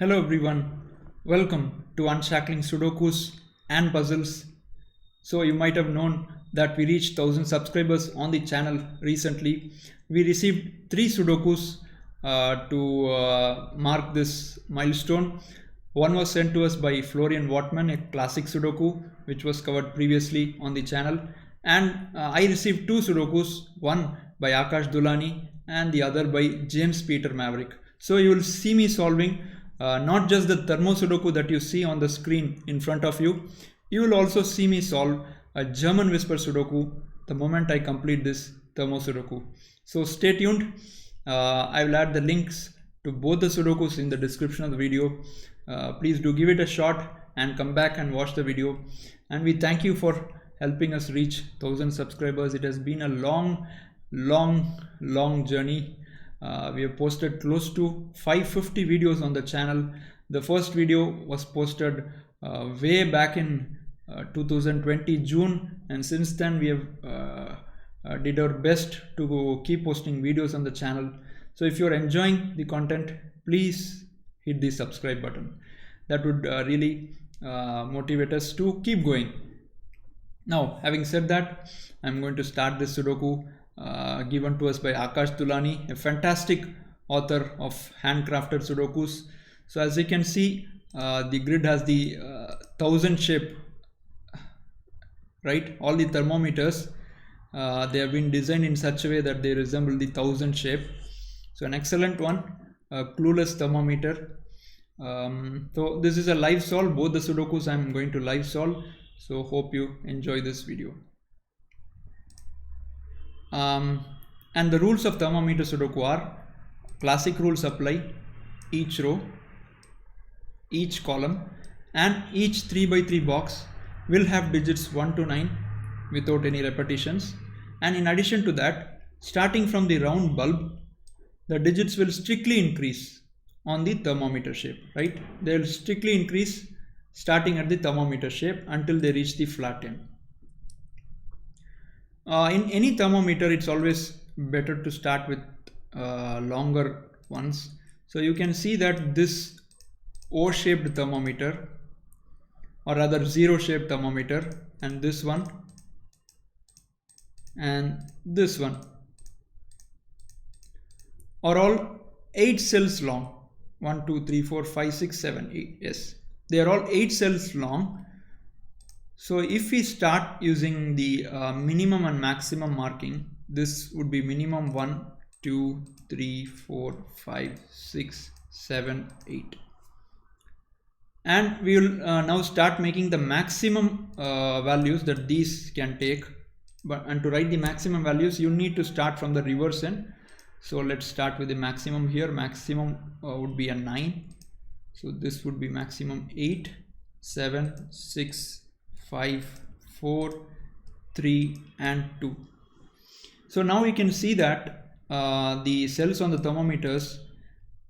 Hello everyone, welcome to Unshackling Sudokus and Puzzles. So you might have known that we reached 1000 subscribers on the channel recently. We received 3 Sudokus to mark this milestone. One was sent to us by Florian Wattman, a classic Sudoku which was covered previously on the channel, and I received 2 Sudokus, one by Akash Dulani and the other by James Peter Maverick. So you will see me solving not just the Thermo Sudoku that you see on the screen in front of you. You will also see me solve a German Whisper Sudoku the moment I complete this Thermo Sudoku. So stay tuned. I will add the links to both the Sudokus in the description of the video. Please do give it a shot and come back and watch the video. And we thank you for helping us reach 1000 subscribers. It has been a long journey. We have posted close to 550 videos on the channel. The first video was posted way back in 2020 June, and since then we have did our best to keep posting videos on the channel. So if you're enjoying the content, please hit the subscribe button. That would really motivate us to keep going. Now, having said that, I'm going to start this Sudoku given to us by Akash Dulani, a fantastic author of handcrafted Sudokus. So as you can see, the grid has the 1000 shape, right? All the thermometers, they have been designed in such a way that they resemble the 1000 shape. So an excellent one, a clueless thermometer. So this is a live solve. Both the Sudokus I'm going to live solve. So hope you enjoy this video. And the rules of thermometer Sudoku are: classic rules apply. Each row, each column and each 3x3 box will have digits 1 to 9 without any repetitions. And in addition to that, starting from the round bulb, the digits will strictly increase on the thermometer shape, right? They will strictly increase starting at the thermometer shape until they reach the flat end. In any thermometer, it's always better to start with longer ones. So you can see that this O-shaped thermometer, or rather zero-shaped thermometer, and this one and this one are all 8 cells long. 1, 2, 3, 4, 5, 6, 7, 8. Yes, they are all 8 cells long. So if we start using the minimum and maximum marking, this would be minimum 1, 2, 3, 4, 5, 6, 7, 8. And we will now start making the maximum values that these can take. And to write the maximum values, you need to start from the reverse end. So let's start with the maximum here. Maximum would be a 9. So this would be maximum 8, 7, 6, 5, 4, 3 and 2. So now we can see that the cells on the thermometers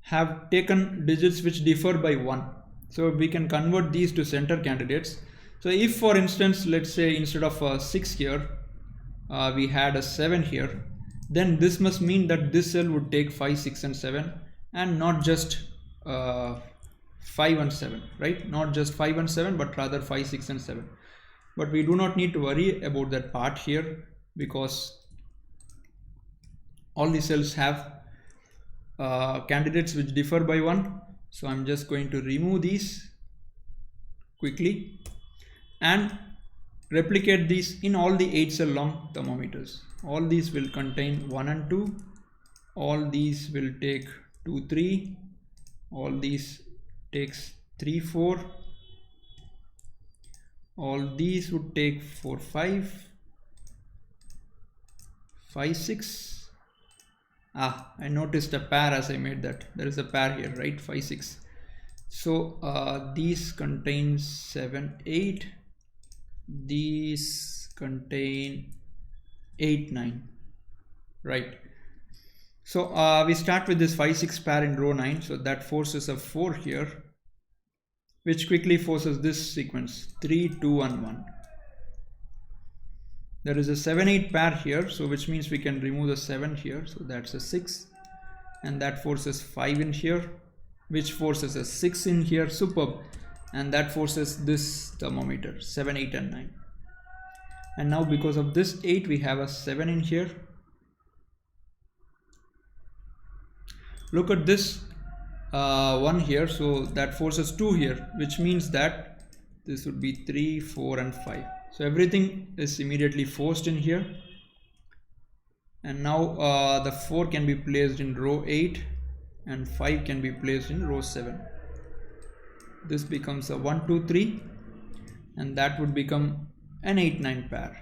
have taken digits which differ by 1. So we can convert these to center candidates. So if, for instance, let's say instead of 6 here, we had a 7 here, then this must mean that this cell would take 5, 6 and 7 and not just 5 and 7, right? Not just 5 and 7, but rather 5, 6 and 7. But we do not need to worry about that part here, because all the cells have candidates which differ by 1. So I'm just going to remove these quickly and replicate these in all the 8 cell long thermometers. All these will contain 1 and 2. All these will take 2, 3. All these takes 3, 4. All these would take 4, 5, 5, 6. I noticed a pair as I made that. There is a pair here, right? 5, 6. So these contain 7, 8. These contain 8, 9. Right. So we start with this 5, 6 pair in row 9. So that forces a 4 here, which quickly forces this sequence 3, 2 and 1. There is a 7, 8 pair here, so which means we can remove the 7 here. So that's a 6, and that forces 5 in here. which forces a 6 in here, superb, and that forces this thermometer 7, 8 and 9. And now because of this 8 we have a 7 in here. Look at this one here, so that forces 2 here, which means that this would be 3, 4 and 5. So everything is immediately forced in here. And now the 4 can be placed in row 8 and 5 can be placed in row 7. This becomes a 1, 2, 3 and that would become an 8, 9 pair.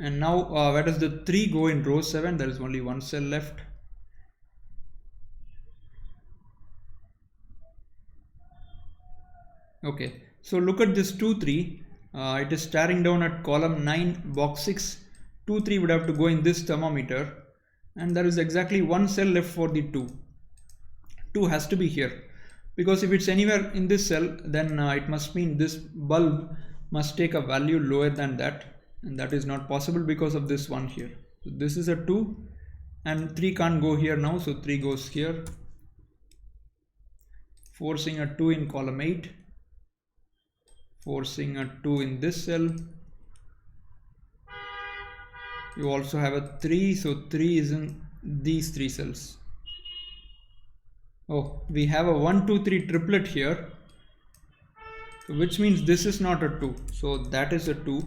And now where does the 3 go in row 7? There is only one cell left. Okay, so look at this 2, 3. It is staring down at column 9, box 6. 2, 3 would have to go in this thermometer, and there is exactly one cell left for the 2. 2 has to be here, because if it's anywhere in this cell, then it must mean this bulb must take a value lower than that, and that is not possible because of this one here. So this is a 2 and 3 can't go here now, so 3 goes here, forcing a 2 in column 8, forcing a 2 in this cell. You also have a 3, so 3 is in these 3 cells. Oh, we have a 1, 2, 3 triplet here, so which means this is not a 2, so that is a 2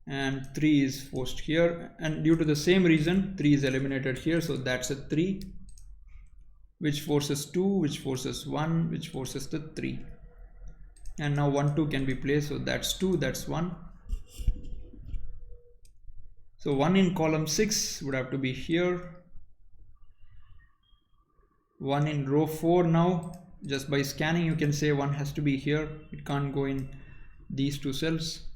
and 3 is forced here, and due to the same reason 3 is eliminated here, so that's a 3, which forces 2, which forces 1, which forces the 3, and now 1, 2 can be placed, so that's 2, that's 1. So 1 in column 6 would have to be here, 1 in row 4. Now just by scanning you can say 1 has to be here, it can't go in these 2 cells,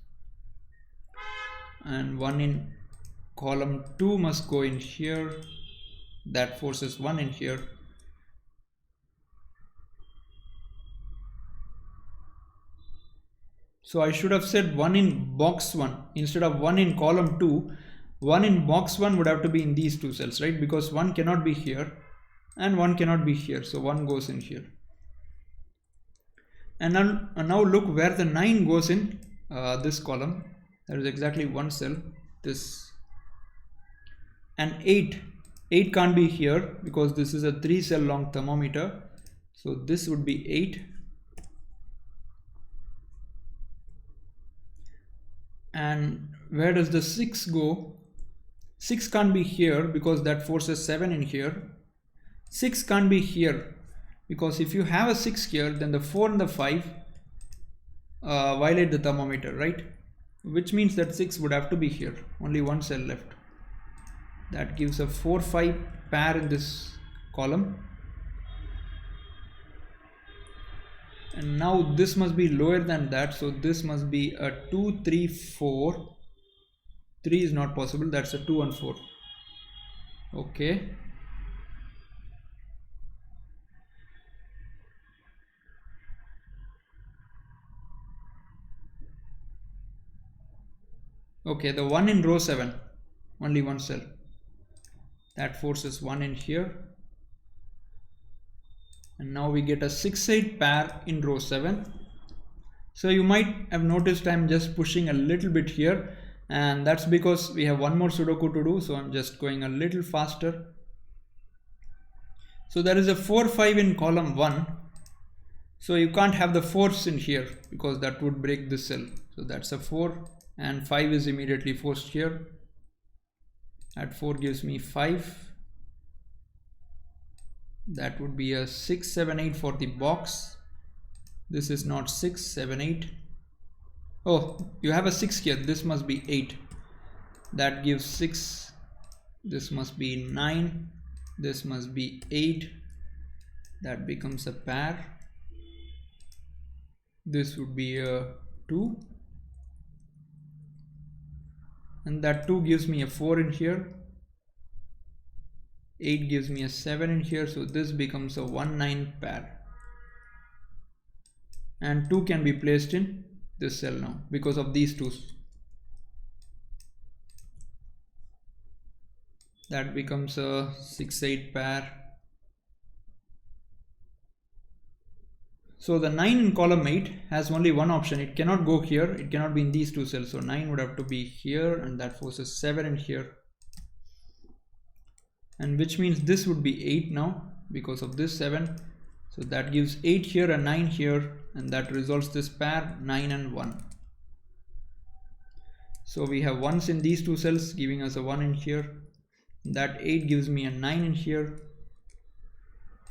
and 1 in column 2 must go in here, that forces 1 in here. So I should have said 1 in box 1 instead of 1 in column 2. 1 in box 1 would have to be in these 2 cells, right? Because 1 cannot be here and 1 cannot be here, so 1 goes in here. And now look where the 9 goes in this column. There is exactly one cell, this, and 8 can't be here because this is a 3 cell long thermometer, so this would be 8. And where does the 6 go? 6 can't be here because that forces 7 in here. 6 can't be here because if you have a 6 here, then the 4 and the 5 violate the thermometer, right? Which means that 6 would have to be here. Only one cell left. That gives a 4, 5 pair in this column. And now this must be lower than that, so this must be a 2, 3, 4. 3 is not possible, that's a 2 and 4. Okay. Okay, the 1 in row 7, only one cell. That forces 1 in here. And now we get a 6, 8 pair in row 7. So you might have noticed I'm just pushing a little bit here, and that's because we have one more Sudoku to do, so I'm just going a little faster. So there is a 4, 5 in column 1. So you can't have the 4s in here because that would break this cell. So that's a 4 and 5 is immediately forced here. That 4 gives me 5. That would be a 6, 7, 8 for the box. This is not 6, 7, 8. Oh, you have a 6 here. This must be 8. That gives 6. This must be 9. This must be 8. That becomes a pair. This would be a 2. And that 2 gives me a 4 in here. 8 gives me a 7 in here. So this becomes a 1, 9 pair. And 2 can be placed in this cell now because of these 2's. That becomes a 6 8 pair. So the 9 in column 8 has only one option. It cannot go here. It cannot be in these two cells. So 9 would have to be here, and that forces 7 in here. And which means this would be 8 now because of this 7. So that gives 8 here and 9 here, and that resolves this pair 9 and 1. So we have 1s in these two cells giving us a 1 in here. That 8 gives me a 9 in here.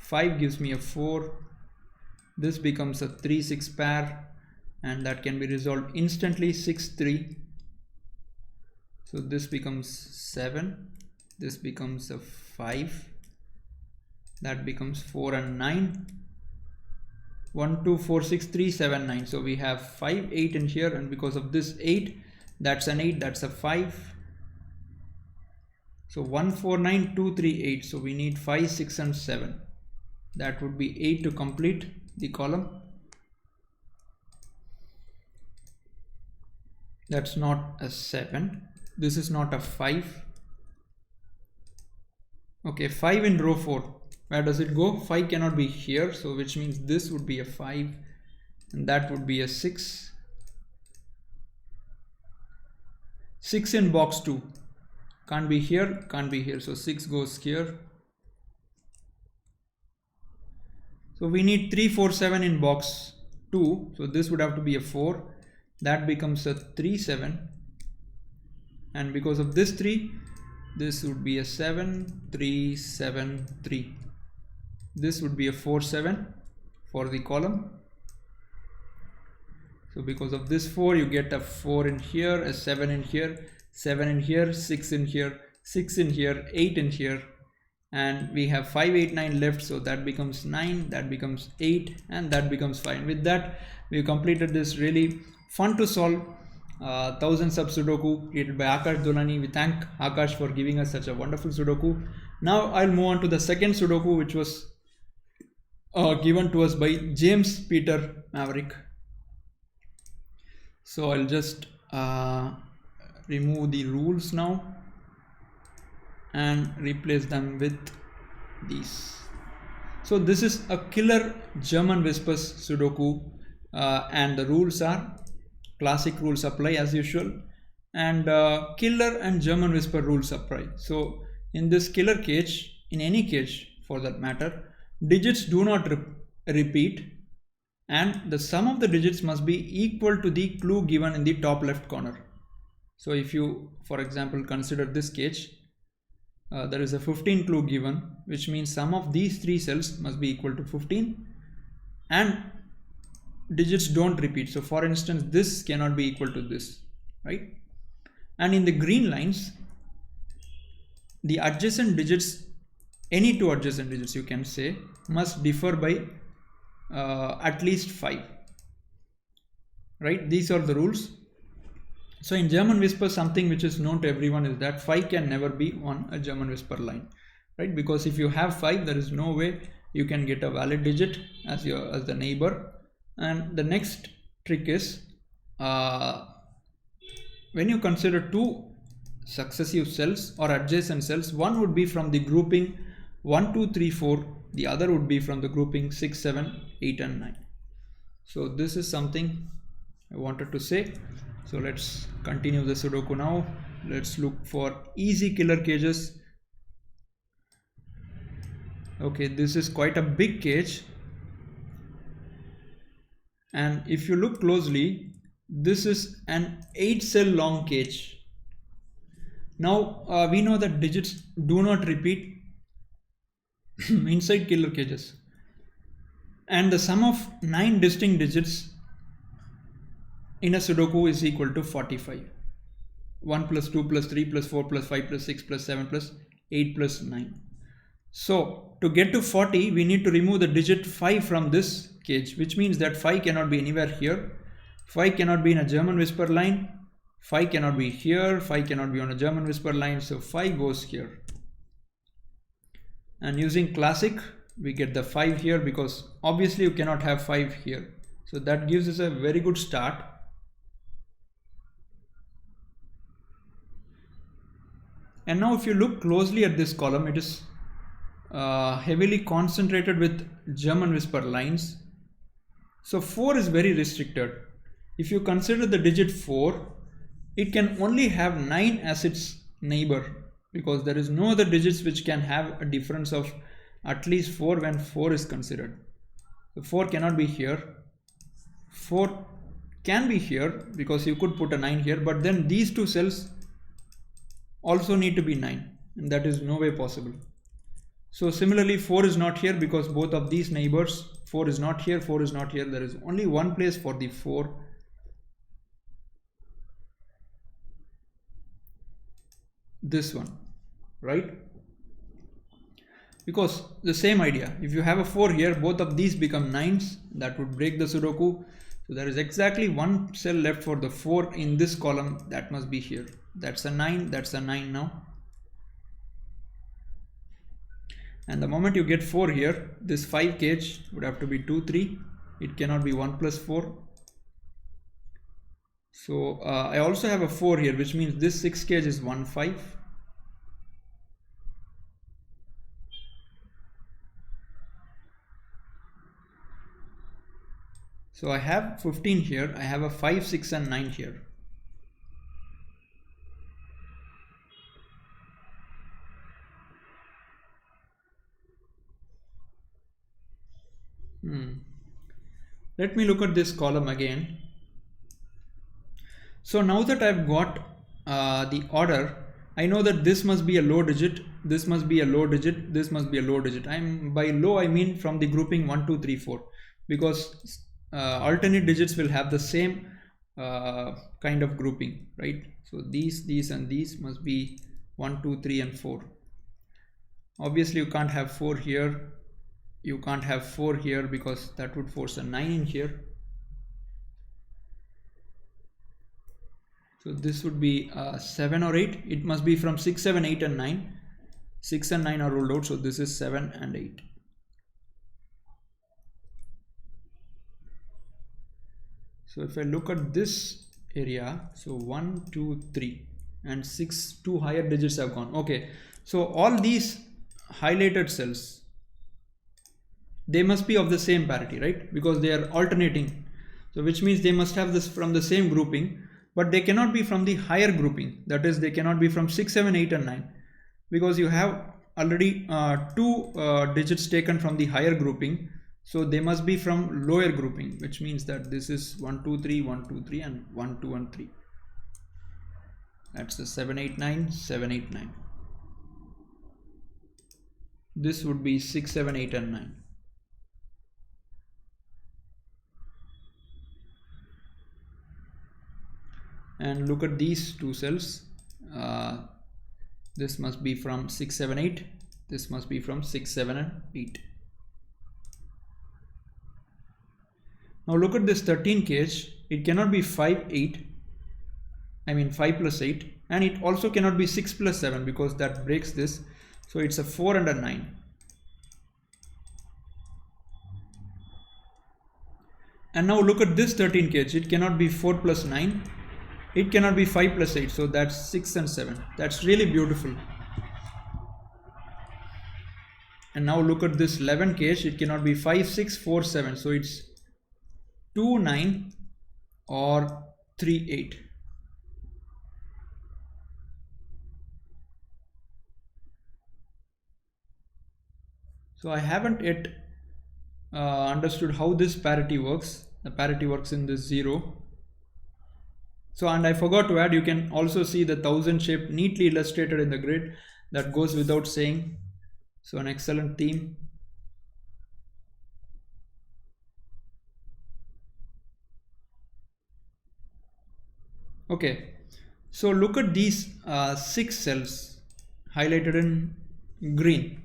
5 gives me a 4. This becomes a 3 6 pair, and that can be resolved instantly 6 3. So this becomes 7. This becomes a 5. That becomes 4 and 9. 1 2 4 6 3 7 9. So we have 5 8 in here, and because of this 8, that's an 8, that's a 5. So 1 4 9 2 3 8. So we need 5 6 and 7. That would be 8 to complete the column. That's not a 7. This is not a 5. Okay, 5 in row 4. Where does it go? 5 cannot be here, so which means this would be a 5, and that would be a 6. 6 in box 2. Can't be here, can't be here, so 6 goes here. So we need 3 4 7 in box 2, so this would have to be a 4. That becomes a 3 7, and because of this 3, this would be a 7 3 7 3. This would be a 4 7 for the column. So because of this 4, you get a 4 in here, a 7 in here, 7 in here, 6 in here, 6 in here, 8 in here, and we have 5 8 9 left. So that becomes 9, that becomes 8, and that becomes 5. With that, we completed this really fun to solve 1000 sub Sudoku created by Akash Dolani. We thank Akash for giving us such a wonderful Sudoku. Now I'll move on to the second Sudoku, which was given to us by James Peter Maverick. So I'll just remove the rules now and replace them with these. So this is a killer German whispers Sudoku, and the rules are classic rules apply as usual, and killer and German whisper rules apply. So in this killer cage, in any cage for that matter, digits do not repeat, and the sum of the digits must be equal to the clue given in the top left corner. So if you, for example, consider this cage, there is a 15 clue given, which means sum of these three cells must be equal to 15, and digits don't repeat. So for instance, this cannot be equal to this, right? And in the green lines, the adjacent digits, any two adjacent digits you can say, must differ by at least 5, right? These are the rules. So in German whisper, something which is known to everyone is that 5 can never be on a German whisper line, right? Because if you have 5, there is no way you can get a valid digit as the neighbor. And the next trick is, when you consider two successive cells or adjacent cells, one would be from the grouping 1 2 3 4, the other would be from the grouping 6 7 8 and 9. So this is something I wanted to say. So let's continue the Sudoku now. Let's look for easy killer cages. Okay, this is quite a big cage, and if you look closely, this is an 8 cell long cage. Now we know that digits do not repeat inside killer cages, and the sum of 9 distinct digits in a Sudoku is equal to 45. 1 plus 2 plus 3 plus 4 plus 5 plus 6 plus 7 plus 8 plus 9. So to get to 40, we need to remove the digit 5 from this cage, which means that 5 cannot be anywhere here. 5 cannot be in a German whisper line. 5 cannot be here. 5 cannot be on a German whisper line. So 5 goes here. And using classic, we get the 5 here, because obviously you cannot have 5 here. So that gives us a very good start. And now if you look closely at this column, it is heavily concentrated with German whisper lines. So 4 is very restricted. If you consider the digit 4, it can only have 9 as its neighbor, because there is no other digits which can have a difference of at least 4 when 4 is considered. So 4 cannot be here. 4 can be here because you could put a 9 here, but then these two cells also need to be 9, and that is no way possible. So similarly 4 is not here because both of these neighbors, 4 is not here, 4 is not here. There is only one place for the 4. This one, right? Because the same idea, if you have a 4 here, both of these become 9s, that would break the Sudoku. So there is exactly one cell left for the 4 in this column, that must be here. That's a 9, that's a 9 now. And the moment you get 4 here, this 5 cage would have to be 2, 3. It cannot be 1 plus 4. So I also have a 4 here, which means this 6 cage is 1, 5. So I have 15 here, I have a 5, 6 and 9 here. Let me look at this column again. So now that I've got the order, I know that this must be a low digit, this must be a low digit, this must be a low digit. By low I mean from the grouping 1, 2, 3, 4, because alternate digits will have the same kind of grouping, right? So these and these must be 1, 2, 3 and 4. Obviously you can't have 4 here, you can't have 4 here because that would force a 9 in here. So this would be 7 or 8. It must be from 6, 7, 8 and 9. 6 and 9 are ruled out, so this is 7 and 8. So if I look at this area, so 1, 2, 3 and 6, 2 higher digits have gone. Okay, so all these highlighted cells, they must be of the same parity, right? Because they are alternating. So which means they must have this from the same grouping, but they cannot be from the higher grouping. That is, they cannot be from 6, 7, 8 and 9, because you have already 2 digits taken from the higher grouping. So they must be from lower grouping, which means that this is 1, 2, 3, 1, 2, 3 and 1, 2 and 3. That's the 7, 8, 9, 7, 8, 9. This would be 6, 7, 8 and 9. And look at these two cells. This must be from 6, 7, 8. This must be from 6, 7 and 8. Now look at this 13 cage. It cannot be 5, 8. I mean 5 plus 8. And it also cannot be 6 plus 7 because that breaks this. So it's a 4 and a 9. And now look at this 13 cage. It cannot be 4 plus 9. It cannot be 5 plus 8. So that's 6 and 7. That's really beautiful. And now look at this 11 cage. It cannot be 5, 6, 4, 7. So it's 2, 9 or 3, 8. So I haven't yet understood how this parity works. The parity works in this 0. So, and I forgot to add, you can also see the 1000 shape neatly illustrated in the grid. That goes without saying. So an excellent theme. Okay, so look at these 6 cells highlighted in green.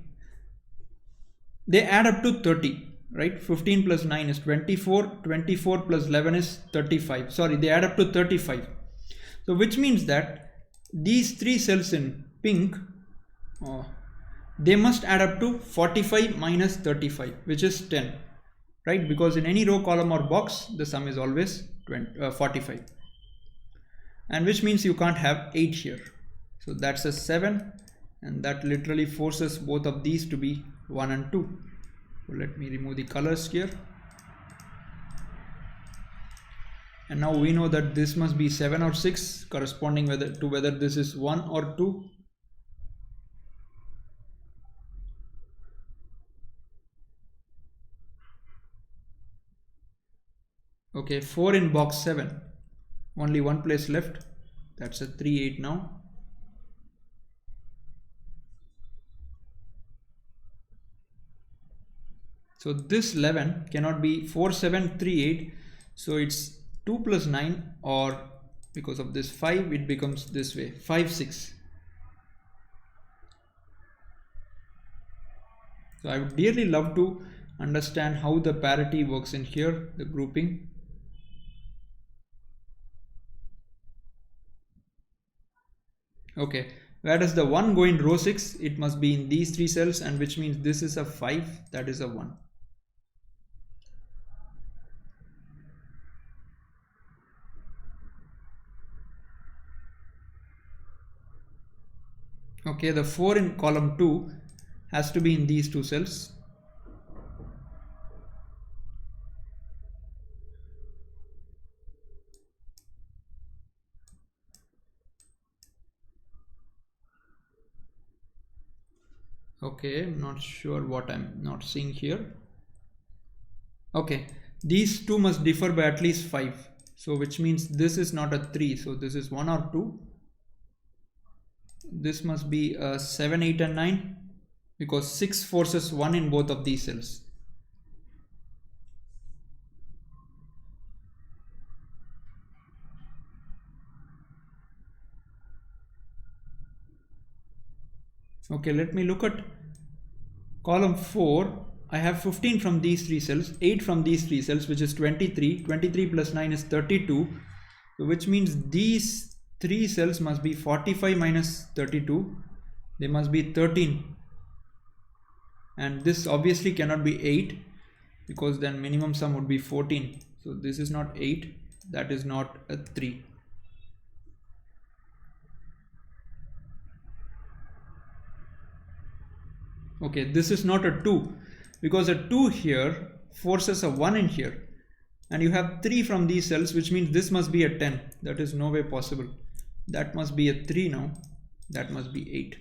They add up to 30, right? 15 plus 9 is 24, 24 plus 11 is 35. Sorry, they add up to 35. So which means that these 3 cells in pink, they must add up to 45 minus 35, which is 10, right? Because in any row, column or box, the sum is always 45. And which means you can't have 8 here. So that's a 7 and that literally forces both of these to be 1 and 2. So let me remove the colors here. And now we know that this must be 7 or 6, corresponding whether this is 1 or 2. Okay, 4 in box 7. Only one place left. That's a 3, 8 now. So this 11 cannot be 4, 7, 3, 8. So it's 2 plus 9, or because of this 5, it becomes this way, 5, 6. So I would dearly love to understand how the parity works in here, the grouping. Okay, where does the 1 go in row 6? It must be in these 3 cells, and which means this is a 5, that is a 1. Okay, the 4 in column 2 has to be in these 2 cells. Okay, I'm not sure what I'm not seeing here. Okay, these two must differ by at least 5. So which means this is not a 3. So this is 1 or 2. This must be 7, 8 and 9, because 6 forces 1 in both of these cells. Okay, let me look at column 4. I have 15 from these 3 cells, 8 from these 3 cells, which is 23. 23 plus 9 is 32. So which means these 3 cells must be 45 minus 32. They must be 13. And this obviously cannot be 8, because then minimum sum would be 14. So this is not 8. That is not a 3. Okay, this is not a 2, because a 2 here forces a 1 in here, and you have 3 from these cells, which means this must be a 10. That is no way possible. That must be a 3 now. That must be 8.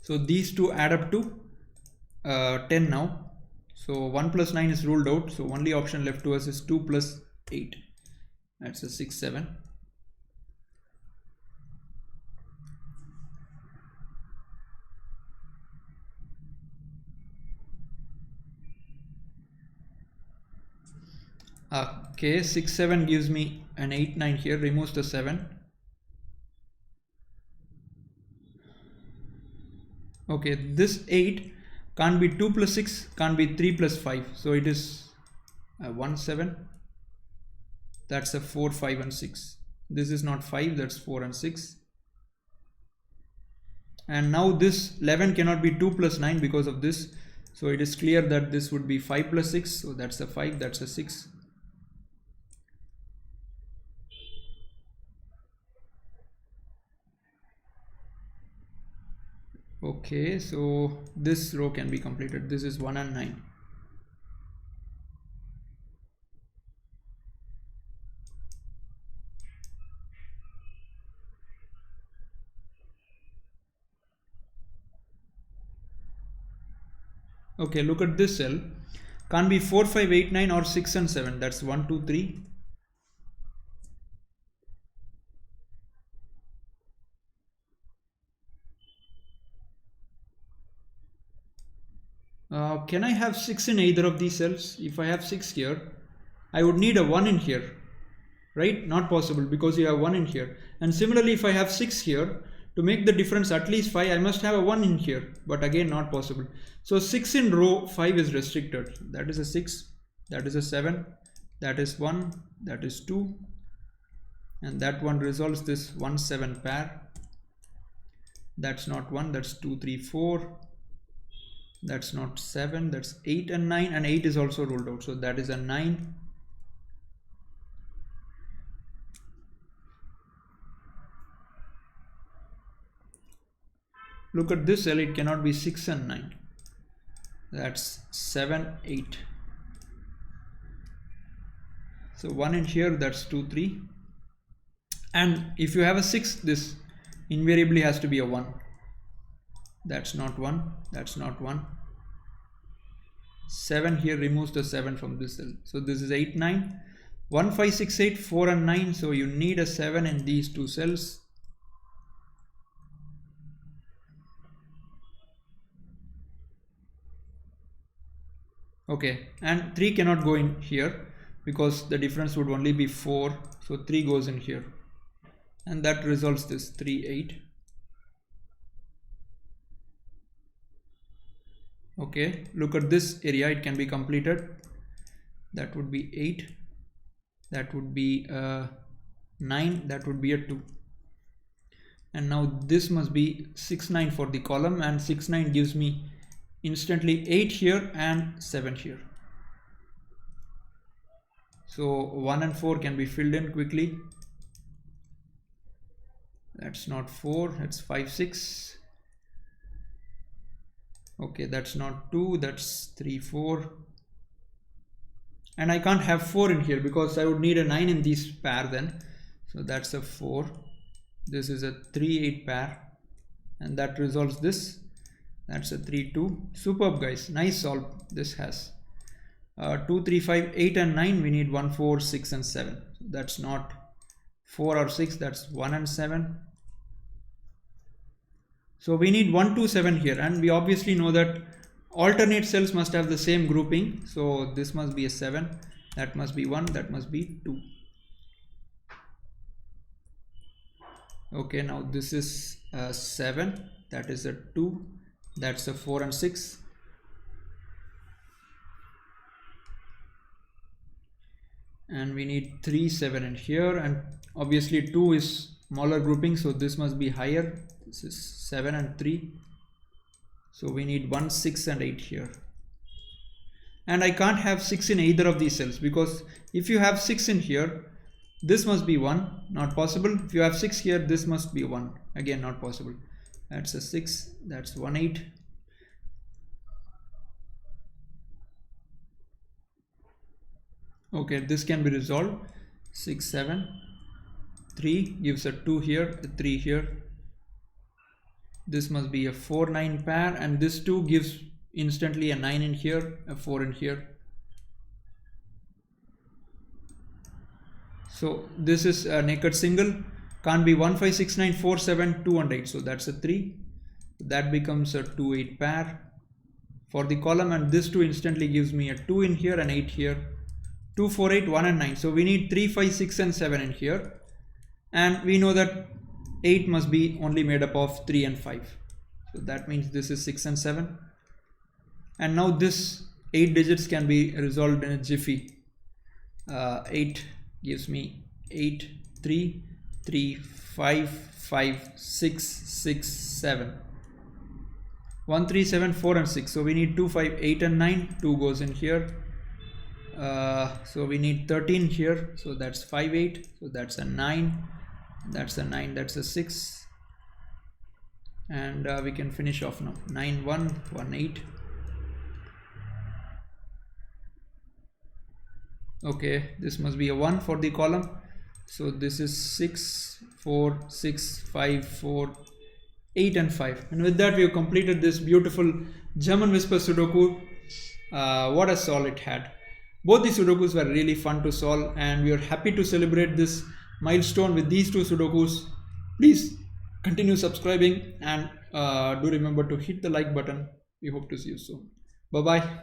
So these two add up to 10 now. So 1 plus 9 is ruled out. So only option left to us is 2 plus 8. That's a 6, 7. Okay, 6, 7 gives me an 8, 9 here, removes the 7. Okay, this 8 can't be 2 plus 6, can't be 3 plus 5. So it is 1, 7. That's a 4, 5 and 6. This is not 5, that's 4 and 6. And now this 11 cannot be 2 plus 9 because of this. So it is clear that this would be 5 plus 6. So that's a 5, that's a 6. Okay, so this row can be completed. This is 1 and 9. Okay, look at this cell. Can't be 4, 5, 8, 9 or 6 and 7. That's 1, 2, 3. Can I have 6 in either of these cells? If I have 6 here, I would need a 1 in here, right? Not possible, because you have 1 in here. And similarly, if I have 6 here, to make the difference at least 5, I must have a 1 in here, but again not possible. So 6 in row 5 is restricted. That is a 6, that is a 7, that is 1, that is 2, and that one resolves this 1, 7 pair. That's not 1, that's 2, 3, 4. That's not 7, that's 8 and 9, and 8 is also ruled out. So that is a 9. Look at this cell, it cannot be 6 and 9. That's 7, 8. So 1 in here, that's 2, 3. And if you have a 6, this invariably has to be a 1. That's not 1, that's not 1. 7 here removes the 7 from this cell. So this is 8, 9. 1, 5, 6, 8, 4 and 9. So you need a 7 in these two cells. Okay, and 3 cannot go in here because the difference would only be 4. So 3 goes in here. And that resolves this 3, 8. Okay, look at this area, it can be completed. That would be 8. That would be 9. That would be a 2. And now this must be 6, 9 for the column, and 6, 9 gives me instantly 8 here and 7 here. So 1 and 4 can be filled in quickly. That's not 4, that's 5, 6. Okay, that's not 2, that's 3, 4. And I can't have 4 in here because I would need a 9 in this pair then. So that's a 4. This is a 3, 8 pair. And that resolves this. That's a 3, 2. Superb, guys. Nice solve this has. 2, 3, 5, 8 and 9. We need 1, 4, 6 and 7. That's not 4 or 6. That's 1 and 7. So we need 1, 2, 7 here. And we obviously know that alternate cells must have the same grouping. So this must be a 7. That must be 1. That must be 2. Okay, now this is a 7. That is a 2. That's a 4 and 6. And we need 3, 7 in here. And obviously 2 is smaller grouping. So this must be higher. This is 7 and 3. So we need 1, 6 and 8 here. And I can't have 6 in either of these cells because if you have 6 in here, this must be 1, not possible. If you have 6 here, this must be 1, again not possible. That's a 6, that's 1, 8. Okay, this can be resolved. 6, 7, 3 gives a 2 here, a 3 here. This must be a 4, 9 pair, and this 2 gives instantly a 9 in here, a 4 in here. So this is a naked single. Can't be 1, 5, 6, 9, 4, 7, 2 and 8. So that's a 3. That becomes a 2, 8 pair for the column, and this 2 instantly gives me a 2 in here and 8 here. 2, 4, 8, 1 and 9. So we need 3, 5, 6 and 7 in here. And we know that 8 must be only made up of 3 and 5. So that means this is 6 and 7. And now this 8 digits can be resolved in a jiffy. 8 gives me 8, 3, 3, 5, 5, 6, 6, 7. 1, 3, 7, 4 and 6. So we need 2, 5, 8 and 9. 2 goes in here. So we need 13 here. So that's 5, 8. So that's a 9. That's a 9. That's a 6. And we can finish off now. 9, 1, 1, 8. Okay, this must be a 1 for the column. So this is 6, 4, 6, 5, 4, 8 and 5. And with that we have completed this beautiful German Whisper Sudoku. What a solve it had. Both the Sudokus were really fun to solve, and we are happy to celebrate this milestone with these two Sudokus. Please continue subscribing, and do remember to hit the like button. We hope to see you soon. Bye bye.